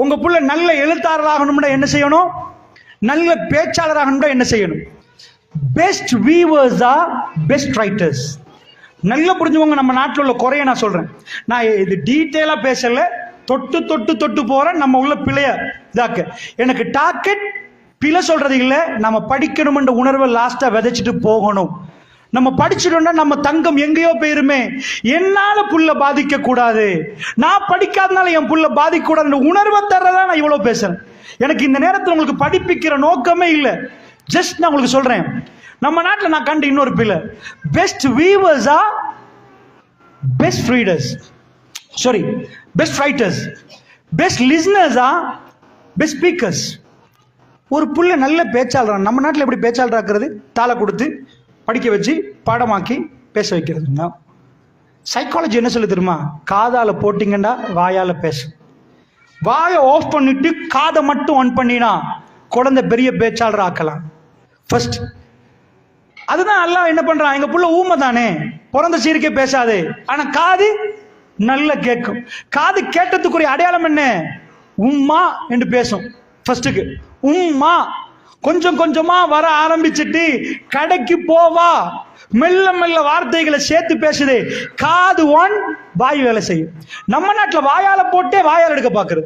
உங்க புள்ள நல்ல எழுத்தாளராகணும்னா என்ன செய்யணும்? நல்ல பேச்சாளராகணும்னா என்ன செய்யணும்? Best weavers are best writers. நல்லா புரிஞ்சுக்கோங்க. நம்ம நாட்டில் உள்ள குறைய நான் சொல்றேன். நான் இது டீட்டெயிலா பேசல, தொட்டு தொட்டு தொட்டு போறேன். நம்ம உள்ள பிழைய இதாக்க எனக்கு டார்கெட் பிழை சொல்றது இல்லை. நம்ம படிக்கணும்ன்ற உணர்வை லாஸ்டா விதைச்சிட்டு போகணும். நம்ம படிச்சிட்டோம்னா நம்ம தங்கம் எங்கேயோ போயிருமே. என்னால புள்ள பாதிக்க கூடாது, நான் படிக்காதனால என் புள்ள பாதிக்க கூடாது உணர்வை தர்றதா நான் இவ்வளவு பேசுறேன். எனக்கு இந்த நேரத்தில் உங்களுக்கு படிப்பிக்கிற நோக்கமே இல்லை. ஜஸ்ட் நான் உங்களுக்கு சொல்றேன், நம்ம நாட்டில் நான் கண்டு இன்னொரு பிள்ளை, best weavers are best readers, sorry best writers, best listeners are best speakers. ஒரு புள்ள நல்ல பேச்சாளர். நம்ம நாட்டில் எப்படி பேச்சாளராக்குறது? தாளை கொடுத்து படிக்க வச்சு பாடமாக்கி பேச வைக்கிறதுங்க. சைக்காலஜி என்ன சொல்லி தெரியுமா? காதால போட்டிங்கன்னா வாயால பேச, வாயை ஆஃப் பண்ணிட்டு காதை மட்டும் ஆன் பண்ணினா குழந்தை பெரிய பேச்சாளர் ஆக்கலாம். ஃபர்ஸ்ட் அதுதான் எல்லாம் என்ன பண்றான். எங்க புள்ள ஊமை தானே, பிறந்த சீருக்கே பேசாது, ஆனா காது நல்லா கேட்கும். காது கேட்டதுக்குரிய அடையாளம் என்ன? உம்மா என்று பேசும். ஃபர்ஸ்டுக்கு உம்மா கொஞ்சம் கொஞ்சமா வர ஆரம்பிச்சுட்டு கடைக்கு போவா, மெல்ல மெல்ல வார்த்தைகளை சேர்த்து பேசுது. காது ஒன், வாய் வேலை செய்யும். நம்ம நாட்டில் வாயால போட்டே வாயால் எடுக்க பாக்குறது.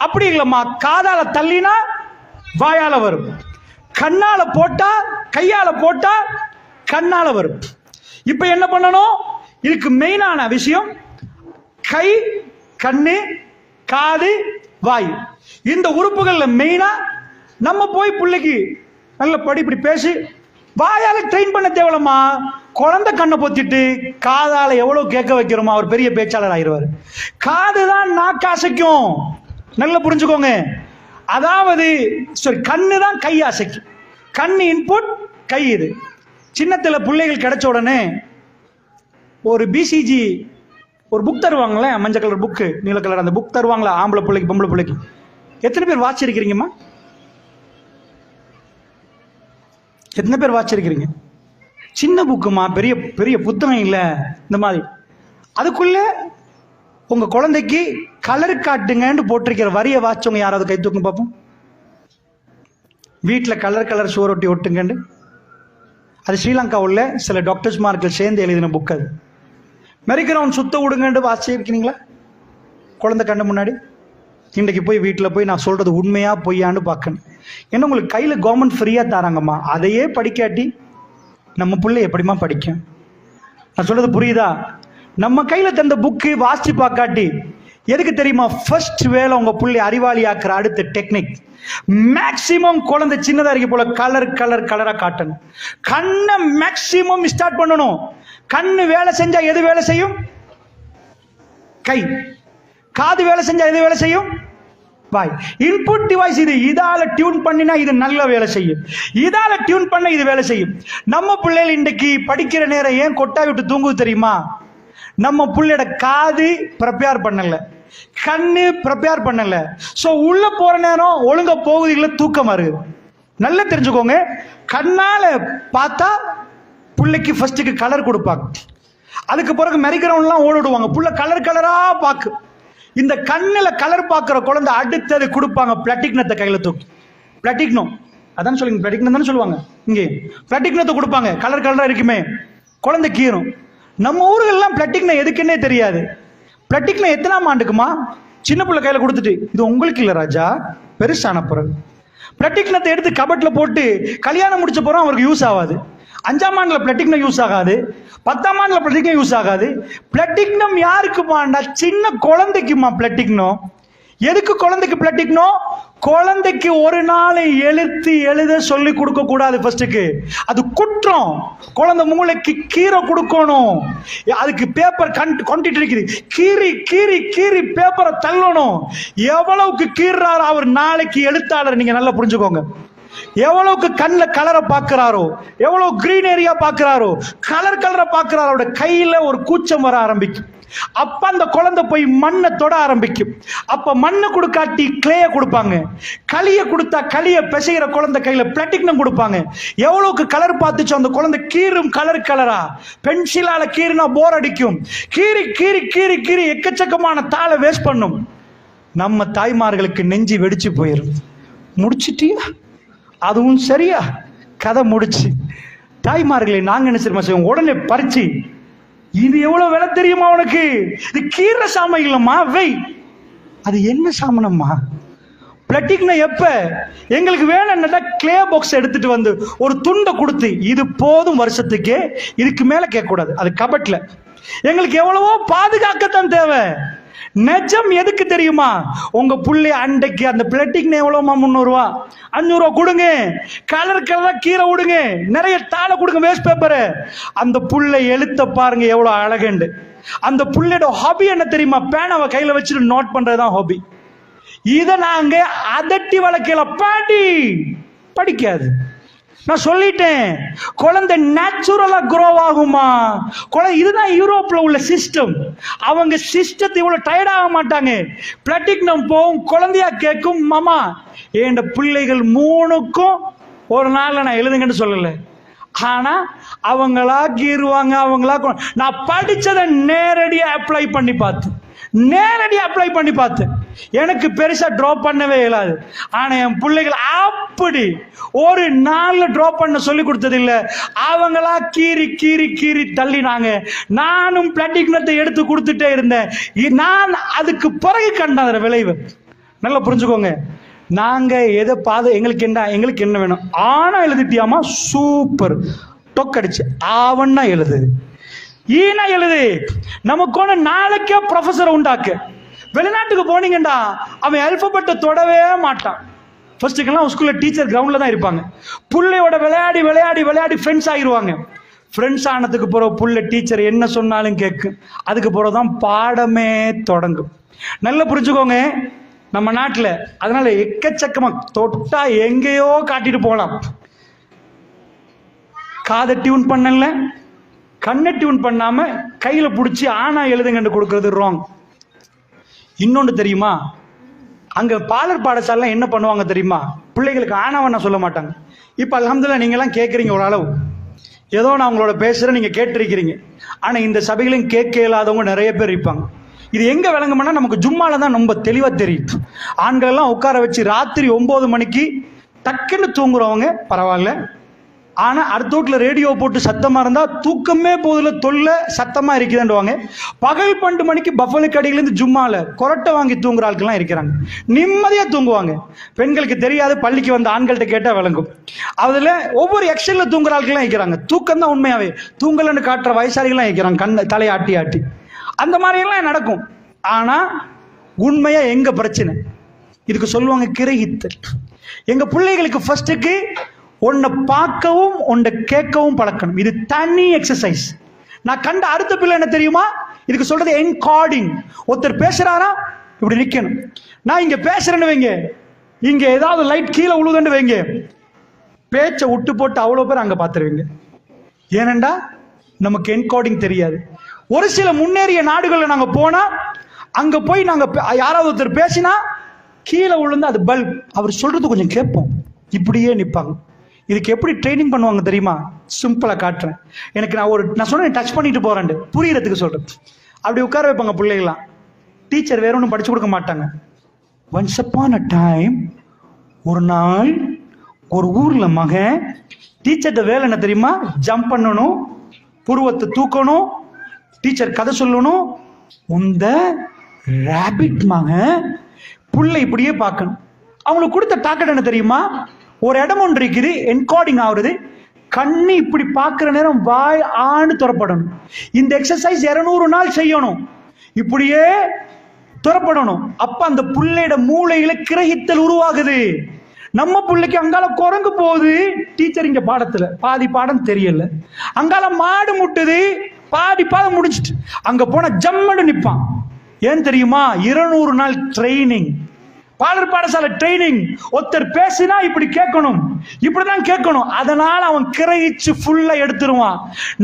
அப்படி இல்லம்மா, காதால தள்ளினா வாயால வரும், கண்ணால போட்டா கையால போட்டா கண்ணால வரும். இப்ப என்ன பண்ணணும்? இதுக்கு மெயினான விஷயம் கை, கண்ணு, காது, வாய். இந்த உறுப்புகள்ல மெயினா நம்ம போய் பிள்ளைக்கு நல்ல படி இப்படி பேசி வாயால ட்ரெயின் பண்ண தேவலமா. குழந்தை கண்ணை பொத்திட்டு காதால எவ்வளவு கேட்க வைக்கிறோமா, அவர் பெரிய பேச்சாளர் ஆயிடுவார். காதுதான் நாக்கு அசைக்கும். நல்லா புரிஞ்சுக்கோங்க. அதாவது சரி, கண்ணு தான் கை அசைக்கும். கண்ணு இன்புட், கை இது. சின்னத்துல பிள்ளைகள் கிடைச்ச உடனே ஒரு பிசிஜி ஒரு புக் தருவாங்களே, மஞ்சள் கலர் புக்கு, நீல கலர், அந்த புக் தருவாங்களா ஆம்பளை பிள்ளைக்கு பொம்பளை பிள்ளைக்கு. எத்தனை பேர் வாசிச்சிருக்கிறீங்கம்மா? எத்தனை பேர் வாசிச்சிருக்கிறீங்க? சின்ன புக்குமா, பெரிய பெரிய புத்தகம் இல்லை. இந்த மாதிரி அதுக்குள்ள உங்க குழந்தைக்கு கலர் காட்டுங்கன்னு போட்டிருக்கிற வரியை வாசிச்சவங்க யாராவது கை தூக்கும் பார்ப்போம். வீட்டில் கலர் கலர் சுவரொட்டி ஒட்டுங்கன்னு. அது ஸ்ரீலங்காவில் சில டாக்டர்ஸ்மார்கள் சேர்ந்து எழுதின புக். அது மெரிக்கிறவன் சுத்த விடுங்கன்னு வாசிச்சிருக்கிறீங்களா குழந்தை கண்ணு முன்னாடி? இன்றைக்கு போய் வீட்டில் போய் நான் சொல்றது உண்மையா பொய்யான்னு பார்க்கணும். ஏன்னா உங்களுக்கு கையில் கவர்மெண்ட் ஃப்ரீயா தராங்கம்மா, அதையே படிக்காட்டி நம்ம பிள்ளை எப்படிமா படிக்கும்? நான் சொல்றது புரியுதா? நம்ம கையில தந்த புக்கு வாசிச்சு பார்க்காட்டி எதுக்கு தெரியுமா? ஃபர்ஸ்ட் வேலை உங்க பிள்ளை அறிவாளி ஆக்குற அடுத்த டெக்னிக், மேக்சிமம் குழந்தை சின்னதா இருக்க போல கலர் கலர் கலரா காட்டணும். கண்ணை மேக்சிமம் ஸ்டார்ட் பண்ணணும். கண்ணு வேலை செஞ்சா எது வேலை செய்யும்? கை. காது வேலை செஞ்சா எது வேலை செய்யும்? வாய். இன்புட் டிவைஸ் இது. இதால டியூன் பண்ணினா இது நல்ல வேலை செய்யும், இதால டியூன் பண்ண இது வேலை செய்யும். நம்ம பிள்ளைகள் இன்றைக்கு படிக்கிற நேரம் ஏன் கொட்டாய் விட்டு தூங்குது தெரியுமா? நம்ம பிள்ளையோட காது ப்ரிப்பேர் பண்ணல, கண்ணு ப்ரிப்பேர் பண்ணல. சோ உள்ள போற நேரம் ஒழுங்கா போகுது இல்லை, தூக்கம் வருது. நல்லா தெரிஞ்சுக்கோங்க. கண்ணால பார்த்தா பிள்ளைக்கு ஃபர்ஸ்ட்டுக்கு கலர் கொடுப்பாங்க, அதுக்கு பிறகு மெரிக்கிறவன்லாம் ஓடிடுவாங்க. புள்ள கலர் கலரா பாக்கு. இந்த கண்ணுல கலர் பார்க்கிற குழந்தை அடுத்தது கொடுப்பாங்க பிளாட்டிக்னத்தை கையில தூக்கி. பிளாட்டிக்னோ அதான் சொல்லுங்க, பிளாட்டிக்னம் தானே சொல்லுவாங்க. இங்கே பிளாட்டிக்னத்தை கொடுப்பாங்க, கலர் கலரா இருக்குமே, குழந்தை கீரும். நம்ம ஊர்கள்லாம் பிளாட்டிக்னம் எதுக்குன்னே தெரியாது. பிளாட்டிக்னம் எத்தனாம் ஆண்டுக்குமா? சின்ன பிள்ளை கையில கொடுத்துட்டு இது உங்களுக்கு இல்லை ராஜா, பெருசான பிறகு. பிளாட்டிக்னத்தை எடுத்து கபட்ல போட்டு கல்யாணம் முடிச்ச பிறகு அவருக்கு யூஸ் ஆகாது. 5ஆம் ஆண்டுல பிளாட்டிக்னம் யூஸ் ஆகாது, 10ஆம் ஆண்டுல பிளாட்டிக்னம் யூஸ் ஆகாது. பிளாட்டிக்னம் யாருக்குமாண்டா? சின்ன குழந்தைக்குமா பிளாட்டிக்னம். எதுக்கு குழந்தைக்கு பிளாட்டிக்னம்? குழந்தைக்கு ஒரு நாள் எழுத சொல்லி கொடுக்க கூடாது. ஃபர்ஸ்ட்டுக்கு அது குற்றம். குழந்தை மூளைக்கு கீரை கொடுக்கணும். அதுக்கு பேப்பர் கொண்டுட்டு இருக்குது, கீறி கீறி கீறி பேப்பரை தள்ளணும். எவ்வளவுக்கு கீறாரோ அவர் நாளைக்கு எழுத்தாளர். நீங்க நல்லா புரிஞ்சுக்கோங்க. எவ்வளவுக்கு கண்ணில் கலரை பார்க்கிறாரோ, எவ்வளவு கிரீன் ஏரியா பார்க்கிறாரோ, கலர் கலரை பார்க்கிறாரோட கையில ஒரு கூச்சம் வர ஆரம்பிக்கும். அப்ப அந்த குழந்தை போய் மண்ணை தொட ஆரம்பிக்கும். அப்ப மண்ணை கொடுக்காட்டி கிளேய கொடுப்பாங்க, களிய கொடுத்தா களிய பிசைகிற குழந்தை கையில பிளாட்டிக்னம் கொடுப்பாங்க. எவ்வளவுக்கு கலர் பார்த்துச்சோ அந்த குழந்தை கீரும். கலர் கலரா பென்சிலால கீறினா போர் அடிக்கும். கீறி கீறி கீறி கீறி எக்கச்சக்கமான தாளை வேஸ்ட் பண்ணும். நம்ம தாய்மார்களுக்கு நெஞ்சு வெடிச்சு போயிடும். முடிச்சிட்டியா, அதுவும் சரியா, கதை முடிச்சு. தாய்மார்களை நாங்க என்ன செய்வோம், உடனே பறிச்சு, இது எவ்வளவு விலை தெரியுமா உனக்கு, இது கீரை சாமம் இல்லம்மா, வெய். அது என்ன சாமனம்மா? பிளாட்டிக்னா எப்ப எங்களுக்கு வேணும்னா கிளே பாக்ஸ் எடுத்துட்டு வந்து ஒரு துண்டை கொடுத்து, இது போதும் வருஷத்துக்கே, இதுக்கு மேல கேட்க கூடாது, அது கபட்ல. எங்களுக்கு எவ்வளவோ பாதுகாக்கத்தான் தேவை. நெஜம் எதுக்கு தெரியுமா? உங்க புள்ளை அண்டைக்கு அந்த பிளாட்டிக் எவ்வளவுமா? 300 ரூபா 500 ரூபா கொடுங்க, கலர் கலரா கீரை விடுங்க, நிறைய தாளை கொடுங்க, வேஸ்ட் பேப்பரு. அந்த புள்ளை எழுத்த பாருங்க எவ்வளவு அழகுண்டு. அந்த புள்ளையோட ஹாபி என்ன தெரியுமா? பேனாவை கையில வச்சுட்டு நோட் பண்றதுதான் ஹாபி. இதை நாங்க அதட்டி வளர்க்கல, பாடி படிக்காது. நான் சொல்லிட்டேன், குழந்தை நேச்சுரலா குரோ ஆகுமா? குழந்தை இதுதான் யூரோப்ல உள்ள சிஸ்டம். அவங்க சிஸ்டத்தை இவ்வளவு டயர்ட் ஆக மாட்டாங்க. பிளாட்டிக் நம்ம போகும், குழந்தையா கேட்கும், மாமா என் பிள்ளைகள் 3க்கும் ஒரு நாள்ல நான் எழுதுங்கன்னு சொல்லல. ஆனா அவங்களா கீறுவாங்க, அவங்களா. நான் படிச்சதை நேரடியா அப்ளை பண்ணி பார்த்து எனக்கு பெருசா டிராப் பண்ணவே இயலாது. ஆனா என் பிள்ளைகள் அப்படி ஒரு நாள்ல டிராப் பண்ண சொல்லி கொடுத்தது இல்ல. அவங்களா கீறி கீறி கீறி தள்ளினாங்க. நானும் பிளாட்டிக்னத்தை எடுத்து கொடுத்துட்டே இருந்தேன். நான் அதுக்கு பிறகு கண்ட விளைவு நல்லா புரிஞ்சுக்கோங்க. நாங்க எதை எங்களுக்கு என்ன வேணும்? ஆனா எழுதிட்டியாமா, சூப்பர், டொக்கடிச்சு. ஆவன்னா எழுது, ஈனா எழுது. நமக்கு ஒன்று நாளைக்கே ப்ரொஃபஸர் உண்டாக்கு. வெளிநாட்டுக்கு போனீங்கடா அவன் அல்பபெட்டை தொடவே மாட்டான். ஃபர்ஸ்ட்டுக்கெல்லாம் ஸ்கூல்ல டீச்சர் கிரவுண்ட்ல தான் இருப்பாங்க. புள்ளையோட விளையாடி விளையாடி விளையாடி ஃப்ரெண்ட்ஸ் ஆகிடுவாங்க. ஃப்ரெண்ட்ஸ் ஆனதுக்கு பிறகு புள்ள டீச்சர் என்ன சொன்னாலும் கேட்கும். அதுக்கு பிறகுதான் பாடமே தொடங்கும். நல்லா புரிஞ்சுக்கோங்க நம்ம நாட்டில். அதனால எக்கச்சக்கமா தொட்டா எங்கேயோ காட்டிட்டு போகலாம். காதை டியூன் பண்ணல, கண்ணை டியூன் பண்ணாம கையில பிடிச்சி ஆனா எழுதுங்கன்னு கொடுக்கறது ராங். இன்னொன்று தெரியுமா? அங்க பாலர் பாடசாலை என்ன பண்ணுவாங்க தெரியுமா? பிள்ளைகளுக்கு ஆனாவன்னா சொல்ல மாட்டாங்க. இப்ப அல்ஹம்துலில்லாஹ் நீங்க எல்லாம் கேட்கறீங்க ஒரு அளவு, ஏதோ நான் உங்களோட பேசுறேன், நீங்க கேட்டிருக்கிறீங்க. ஆனா இந்த சபைகளையும் கேட்க இயலாதவங்க நிறைய பேர் இருப்பாங்க. இது எங்க விளங்கும்னா நமக்கு ஜும்மால தான் ரொம்ப தெளிவா தெரியும். ஆண்கள் எல்லாம் உட்கார வச்சு ராத்திரி 9 மணிக்கு டக்குன்னு தூங்குறவங்க பரவாயில்ல. ஆனா அடுத்த வீட்டுல ரேடியோ போட்டு சத்தமா இருந்தா தூக்கமே போதுல, தொல்லை சத்தமா இருக்குதுன்னுவாங்க. பகல் 12 மணிக்கு பஃபலுக்கு அடியிலிருந்து ஜும்மால கொரட்டை வாங்கி தூங்குற ஆட்கள்லாம் இருக்கிறாங்க. நிம்மதியா தூங்குவாங்க. பெண்களுக்கு தெரியாது, பள்ளிக்கு வந்த ஆண்கள்ட்ட கேட்டா விளங்கும். அதுல ஒவ்வொரு எக்ஷன்ல தூங்குற ஆட்கள்லாம் இருக்கிறாங்க. தூக்கம் தான் உண்மையாவே தூங்கலன்னு காட்டுற வயசாளிகள்லாம் இருக்கிறாங்க, கண்ணை தலையாட்டி ஆட்டி. அந்த மாதிரி எல்லாம் நடக்கும். ஆனா உண்மையா எங்க பிரச்சனை? இதுக்கு சொல்லுவாங்க கிரகித்தல். எங்க பிள்ளைகளுக்கு ஃபர்ஸ்ட்டுக்கு உன்னை பார்க்கவும் உன்னை கேட்கவும் பழக்கணும். இது தனி எக்ஸசைஸ். நான் கண்ட அடுத்த பிள்ளை என்ன தெரியுமா? இதுக்கு சொல்றது என்கார்டிங். ஒருத்தர் பேசுறாரா, இப்படி நிக்கணும். நான் இங்க பேசுறேன்னு வைங்க, இங்க ஏதாவது லைட் கீழே உழுதுன்னு வைங்க, பேச்சை விட்டு போட்டு அவ்வளவு பேர் அங்க பாத்துருவீங்க. ஏனண்டா நமக்கு என்கார்டிங் தெரியாது. ஒரு சில முன்னேறிய நாடுகள்ல நாங்க போனா, அங்க போய் நாங்க யாராவது ஒருத்தர் பேசினா கீழே விழுந்து அது பல்ப், அவர் சொல்றது கொஞ்சம் கேட்போம், இப்படியே நிப்பாங்க. இதுக்கு எப்படி ட்ரைனிங் பண்ணுவாங்க தெரியுமா? சிம்பிளா காட்டுறேன். எனக்கு நான் சொன்னேன் டச் பண்ணிட்டு போறேன், புரியறதுக்கு சொல்றேன். அப்படி உட்கார வைப்பாங்க பிள்ளைகளாம். டீச்சர் வேற ஒன்றும் படிச்சு கொடுக்க மாட்டாங்க. ஒன்ஸ் அப்பான் அ டைம், ஒரு நாள் ஒரு ஊர்ல மகன், டீச்சர்கிட்ட வேலை என்ன தெரியுமா? ஜம்ப் பண்ணணும், புருவத்தை தூக்கணும், டீச்சர் கதை சொல்லணும். இந்த ராபிட் மகன் புள்ளை இப்படியே பார்க்கணும். அவங்களுக்கு கொடுத்த டாக்கெட் என்ன தெரியுமா? ஒரு இடம் ஒன்று இருக்குது, என்கார்டிங் ஆகுறது. கண்ணி இப்படி பார்க்கிற நேரம் வாய் ஆணு துறப்படணும். இந்த எக்ஸசைஸ் 200 நாள் செய்யணும், இப்படியே துறப்படணும். அப்ப அந்த புள்ளையோட மூளையில கிரகித்தல் உருவாகுது. நம்ம பிள்ளைக்கு அங்கால குரங்கு போகுது, டீச்சர் இங்க பாடத்துல பாதி பாடம் தெரியல. அங்கால மாடு முட்டுது, பாதி பாடம் முடிச்சுட்டு அங்க போன ஜம்மனு நிப்பான். ஏன் தெரியுமா? 200 நாள் ட்ரைனிங். பாலர் பாடசாலை ட்ரைனிங். ஒருத்தர் பேசினா இப்படி கேட்கணும், இப்படிதான் கேட்கணும். அதனால அவன் கிரகிச்சு ஃபுல்லா எடுத்துருவான்.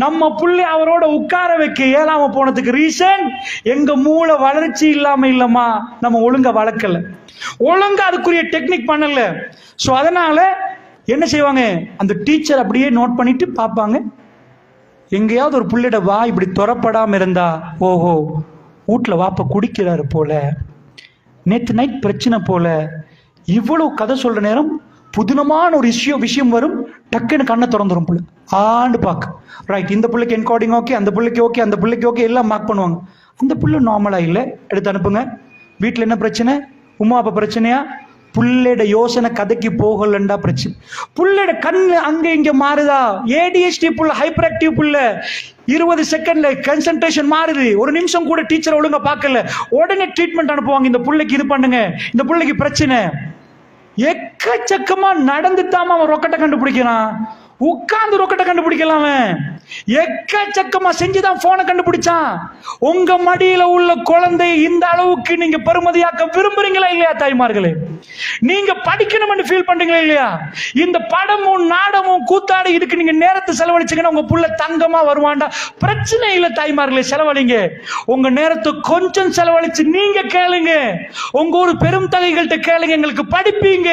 நம்ம புள்ளை அவரோட உட்கார வைக்க இயலாம போனதுக்கு ரீசன், எங்க மூளை வளர்ச்சி இல்லாம இல்லம்மா, நம்ம ஒழுங்கா வளர்க்கல, ஒழுங்கா அதுக்குரிய டெக்னிக் பண்ணல. சோ அதனால என்ன செய்வாங்க, அந்த டீச்சர் அப்படியே நோட் பண்ணிட்டு பார்ப்பாங்க. எங்கேயாவது ஒரு புள்ளையோட வா இப்படி துறப்படாம இருந்தா, ஓஹோ வீட்டுல வாப்ப குடிக்கிறாரு போல, நேற்று நைட் பிரச்சனை போல, இவ்வளவு கதை சொல்ற நேரம் புதுனமான ஒரு விஷயம் வரும், டக்குன்னு கண்ணை திறந்துரும் புள்ள. ஆண்டு பார்க்க ரைட், இந்த பிள்ளைக்கு என்கோடிங் ஓகே, அந்த பிள்ளைக்கு ஓகே, அந்த பிள்ளைக்கு ஓகே, எல்லாம் மார்க் பண்ணுவாங்க. அந்த பிள்ளை நார்மலா இல்லை, எடுத்து அனுப்புங்க. வீட்டில் என்ன பிரச்சனை? உமா அப்பா பிரச்சனையா? புள்ளையோட யோசனை கதைக்கு போகலண்டா பிரச்சனை. புள்ளையோட கண்ணு அங்க இங்க மாறுதா? ஏடிஎஸ்டி புள்ள, ஹைப்பர் ஆக்டிவ் புள்ள, 20 செகண்ட்ல கன்சன்ட்ரேஷன் மாறுது. ஒரு நிமிஷம் கூட டீச்சர் ஒழுங்கா பார்க்கல, உடனே ட்ரீட்மெண்ட் அனுப்புவாங்க. இந்த பிள்ளைக்கு இது பண்ணுங்க, இந்த பிள்ளைக்கு பிரச்சனை. எக்கச்சக்கமா நடந்துட்டாம அவன் ரொக்கட்டை கண்டுபிடிக்கிறான். உட்கார்ந்து ரொக்கட்டை கண்டுபிடிக்கலாம். எக்கச்சக்கமா செஞ்சுதான் போனை கண்டுபிடிச்சான். உங்க மடியில உள்ள குழந்தை இந்த அளவுக்கு நீங்க பெருமதியாக்க விரும்புறீங்களா இல்லையா தாய்மார்களே? நீங்க படிக்கணும்னு ஃபீல் பண்றீங்களா இல்லையா? இந்த படமும் நாடகமும் கூத்தாடி இதுக்கு நீங்க நேரத்தை செலவழிச்சீங்கன்னா உங்க புள்ள தங்கமா வருவான்டா. பிரச்சனை இல்லை தாய்மார்களே, செலவழிங்க. உங்க நேரத்தை கொஞ்சம் செலவழிச்சு நீங்க கேளுங்க. உங்க ஒரு பெரும் தகைகள்கிட்ட கேளுங்க, எங்களுக்கு படிப்பீங்க,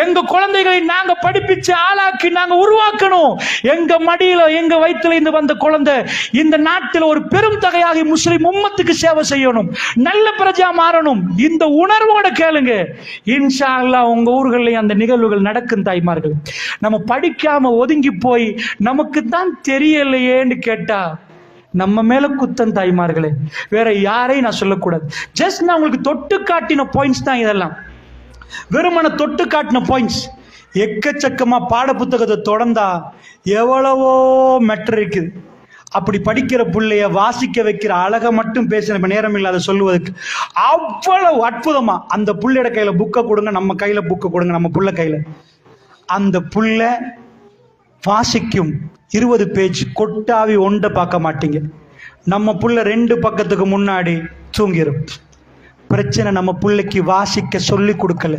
எங்க குழந்தைகளை நாங்க படிப்பிச்சு ஆளாக்கி நாங்க உருவாக்கணும். எங்க மடியில எங்க வயிற்றுல இருந்து வந்த குழந்தை இந்த நாட்டில் ஒரு பெரும் தகையாகி முஸ்லிம் உம்மத்துக்கு சேவை செய்யணும், நல்ல பிரஜா மாறணும். இந்த உணர்வோட கேளுங்க. இன்ஷா அல்லாஹ் உங்க ஊர்களில் அந்த நிகழ்வுகள் நடக்கும் தாய்மார்கள். நம்ம படிக்காம ஒதுங்கி போய் நமக்கு தான் தெரியலையேன்னு கேட்டா நம்ம மேல குத்தம் தாய்மார்களே, வேற யாரையும் நான் சொல்லக்கூடாது. ஜஸ்ட் நான் உங்களுக்கு தொட்டு காட்டின பாயிண்ட்ஸ் தான் இதெல்லாம், வெறுமன தொட்டு காட்டின பாயிண்ட்ஸ். எக்கச்சக்கமா பாட புத்தகத்தை தொடர்ந்தா எவ்வளவோ மெட்டர் இருக்குது. அப்படி படிக்கிற பிள்ளைய வாசிக்க வைக்கிற அழக மட்டும் பேசின நேரம் இல்லாத சொல்லுவதற்கு அவ்வளவு அற்புதமா அந்த புள்ளையோட கையில புக்கை கொடுங்க, நம்ம கையில புக்கை கொடுங்க, நம்ம புள்ள கையில. அந்த புள்ள வாசிக்கும் 20 பேஜ் கொட்டாவி ஒன்றை பார்க்க மாட்டீங்க. நம்ம புள்ள 2 பக்கத்துக்கு முன்னாடி தூங்கிடும். பிரச்சனை நம்ம பிள்ளைக்கு வாசிக்க சொல்லி கொடுக்கல.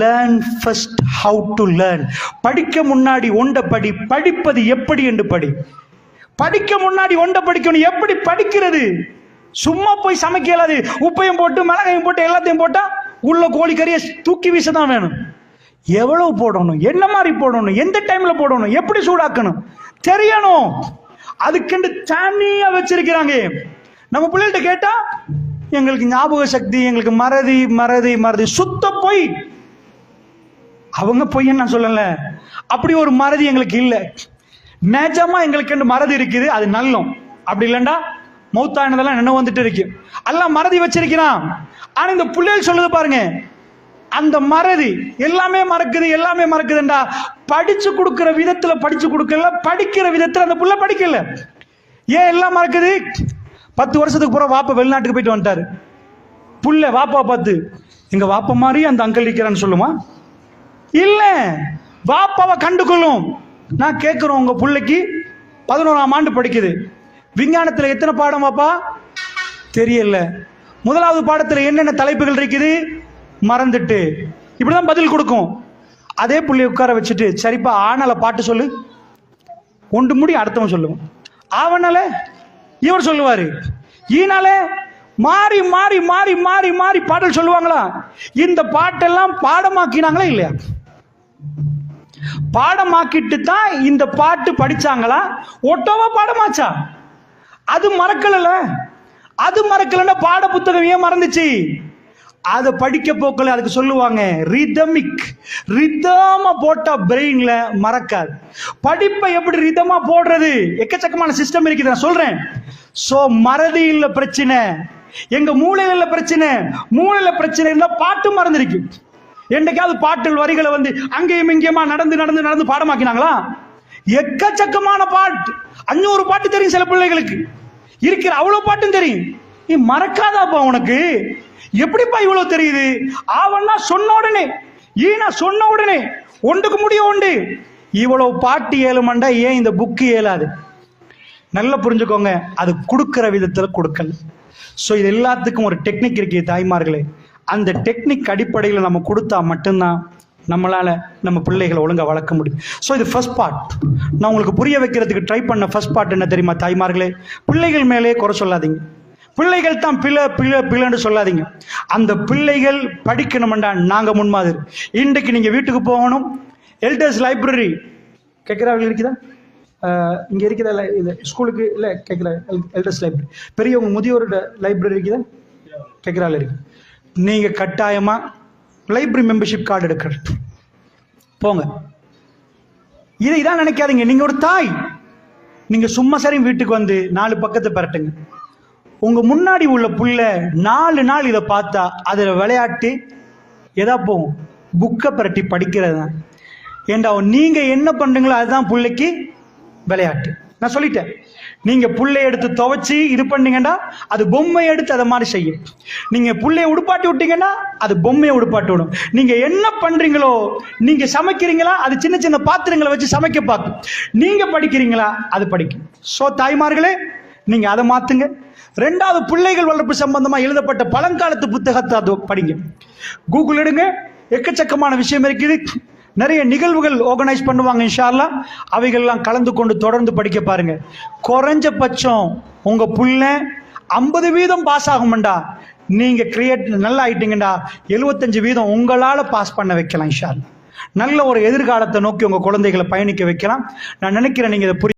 Learn first how to learn. படிக்க முன்னாடி ஒன்றை படி, படிப்பது எப்படி என்று படி. படிக்க முன்னாடி ஒன்றை படிக்கணும். எப்படி படிக்கிறது? சும்மா போய் சமைக்க இயலாது. உப்பையும் போட்டு மிளகையும் போட்டு எல்லாத்தையும் போட்டா உள்ள கோழிக்கறியை தூக்கி வீச தான் வேணும். எவ்வளவு போடணும், என்ன மாதிரி போடணும், எந்த டைம்ல போடணும், எப்படி சூடாக்கணும் தெரியணும். அதுக்கென்று தனியா வச்சிருக்கிறாங்க. நம்ம பிள்ளைகிட்ட கேட்டா எங்களுக்கு ஞாபக சக்தி, எங்களுக்கு மறதி மறதி மறதி, சுத்த போய். அவங்க பொய்ன்னு நான் சொல்லல, அப்படி ஒரு மறதி எங்களுக்கு இல்லை. நிஜமா எங்களுக்கு மறதி இருக்குது, அது நல்லம். அப்படி இல்லைண்டா மௌத்தானதெல்லாம் என்ன வந்துட்டு இருக்கு, எல்லாம் மறதி வச்சிருக்கிறான். ஆனா இந்த பிள்ளைகள் சொல்லுது பாருங்க, அந்த மறதி எல்லாமே மறக்குது, எல்லாமே மறக்குதுண்டா. படிச்சு கொடுக்கிற விதத்துல படிச்சு கொடுக்கல, படிக்கிற விதத்துல அந்த புள்ள படிக்கல. ஏன் எல்லாம் மறக்குது? 10 வருஷத்துக்கு பிறகு வாப்பா வெளிநாட்டுக்கு போயிட்டு வந்துட்டாரு. புள்ள வாப்பா பார்த்து எங்க வாப்பா மாதிரி அந்த அங்கிள் இருக்கிறான்னு சொல்லுமா? இல்ல, வாப்பாவை கண்டுகொள்ளும். நான் கேட்கிறோம், உங்க பிள்ளைக்கு 11ஆம் ஆண்டு படிக்குது, விஞ்ஞானத்துல எத்தனை பாடம் வாப்பா தெரியல, 1வது பாடத்துல என்னென்ன தலைப்புகள் இருக்குது மறந்துட்டு, இப்படிதான் பதில் கொடுக்கும். அதே புள்ளைய உட்கார வச்சுட்டு சரிப்பா ஆனால பாட்டு சொல்லு, ஒன்று முடி அடுத்தவன் சொல்லுவான், ஆவனால இவர் சொல்லுவாரு, ஈனாலே மாறி மாறி மாறி மாறி மாறி பாடல் சொல்லுவாங்களா? இந்த பாட்டெல்லாம் பாடமாக்கினாங்களா இல்லையா? பாடமாக்கிட்டு தான் இந்த பாட்டு படிச்சாங்களா? ஒட்டோவா பாடமாச்சா? அது மறக்கல. அது மறக்கலன்னா பாட புத்தகம் ஏன் மறந்துச்சு? அதை படிக்க போக்கல. அதுக்கு சொல்லுவாங்க ரிதமிக். ரிதமா போட்டா பிரெயின்ல மறக்காது. படிப்பை எப்படி ரிதமா போடுறது? எக்கச்சக்கமான சிஸ்டம் இருக்குது, நான் சொல்றேன். சோ மறதி இல்ல பிரச்சனை, எங்க மூளையில இல்ல பிரச்சனை. மூளையில பிரச்சனை இருந்தா பாட்டு மறந்துருக்கு. என்னைக்காவது பாட்டு வரிகளை வந்து அங்கேயும் இங்கேயுமா நடந்து நடந்து நடந்து பாடமாக்கினாங்களா? எக்கச்சக்கமான பாட்டு, 500 பாட்டு தெரியும் சில பிள்ளைகளுக்கு, இருக்கிற அவ்வளவு பாட்டும் தெரியும். நீ மறக்காதாப்பா உனக்கு? எப்படிப்பா இவ்வளவு தெரியுது? ஆவன்னா சொன்ன உடனே, ஈனா சொன்ன உடனே ஒன்றுக்கு முடியும் உண்டு. இவ்வளவு பாட்டு ஏழுமண்டா ஏன் இந்த புக்கு ஏலாது? நல்லா புரிஞ்சுக்கோங்க, அது கொடுக்கிற விதத்துல கொடுக்கல. ஸோ இது எல்லாத்துக்கும் ஒரு டெக்னிக் இருக்கு தாய்மார்களே. அந்த டெக்னிக் அடிப்படையில் நம்ம கொடுத்தா மட்டும்தான் நம்மளால நம்ம பிள்ளைகளை ஒழுங்கா வளர்க்க முடியும். ஸோ இது ஃபர்ஸ்ட் பார்ட். நான் உங்களுக்கு புரிய வைக்கிறதுக்கு ட்ரை பண்ண ஃபர்ஸ்ட் பார்ட் என்ன தெரியுமா தாய்மார்களே? பிள்ளைகள் மேலே குறை சொல்லாதீங்க. பிள்ளைகள் தான் பிள்ளை பிள்ளை பிள்ளைன்னு சொல்லாதீங்க. அந்த பிள்ளைகள் படிக்கணும்டா நாங்க முன்மாதிரி. இன்றைக்கு நீங்க வீட்டுக்கு போகணும், எல்டர்ஸ் லைப்ரரி கேட்கிறார்கள் இருக்குதா? இங்க இருக்குதா? இது ஸ்கூலுக்கு இல்லை கேட்குற எல்டர்ஸ் லைப்ரரி, பெரியவங்க முதியோரோட லைப்ரரி இருக்குதா? கேட்குறாள் இருக்கு. நீங்கள் கட்டாயமாக லைப்ரரி மெம்பர்ஷிப் கார்டு எடுக்கிறது போங்க. இதான் நினைக்காதீங்க. நீங்கள் ஒரு தாய், நீங்கள் சும்மா சரி வீட்டுக்கு வந்து 4 பக்கத்தை பெறட்டுங்க. உங்கள் முன்னாடி உள்ள புள்ள 4 நாள் இதை பார்த்தா அதில் விளையாட்டு எதா போகும்? புக்கை பரட்டி படிக்கிறது தான். ஏண்டா நீங்கள் என்ன பண்ணுறீங்களோ அதுதான் பிள்ளைக்கு விளையாட்டு. நான் சொல்லிட்டேன், நீங்கள் புள்ளைய எடுத்து துவைச்சி இது பண்ணீங்கன்னா அது பொம்மையை எடுத்து அதை மாதிரி செய்யும். நீங்கள் புள்ளைய உடுப்பாட்டி விட்டீங்கன்னா அது பொம்மையை உடுப்பாட்டி விடும். நீங்கள் என்ன பண்ணுறீங்களோ, நீங்கள் சமைக்கிறீங்களா அது சின்ன சின்ன பாத்திரங்களை வச்சு சமைக்க பார்க்கும். நீங்கள் படிக்கிறீங்களா அது படிக்கும். ஸோ தாய்மார்களே, நீங்கள் அதை மாற்றுங்க. 2வது, பிள்ளைகள் வளர்ப்பு சம்பந்தமாக எழுதப்பட்ட பழங்காலத்து புத்தகத்தை அது படிங்க. கூகுள் எடுங்க, எக்கச்சக்கமான விஷயம் இருக்குது. நிறைய நிகழ்வுகள் ஆர்கனைஸ் பண்ணுவாங்க. இன்ஷா அல்லாஹ் அவைகள்லாம் கலந்து கொண்டு தொடர்ந்து படிக்க பாருங்க. குறைஞ்சபட்சம் உங்க புள்ள 50% பாஸ் ஆகும்டா, நீங்க கிரியேட் நல்லா ஆயிட்டீங்கடா 75% உங்களால பாஸ் பண்ண வைக்கலாம். இன்ஷா அல்லாஹ் நல்ல ஒரு எதிர்காலத்தை நோக்கி உங்க குழந்தைகளை பயணிக்க வைக்கலாம். நான் நினைக்கிறேன் நீங்க இதை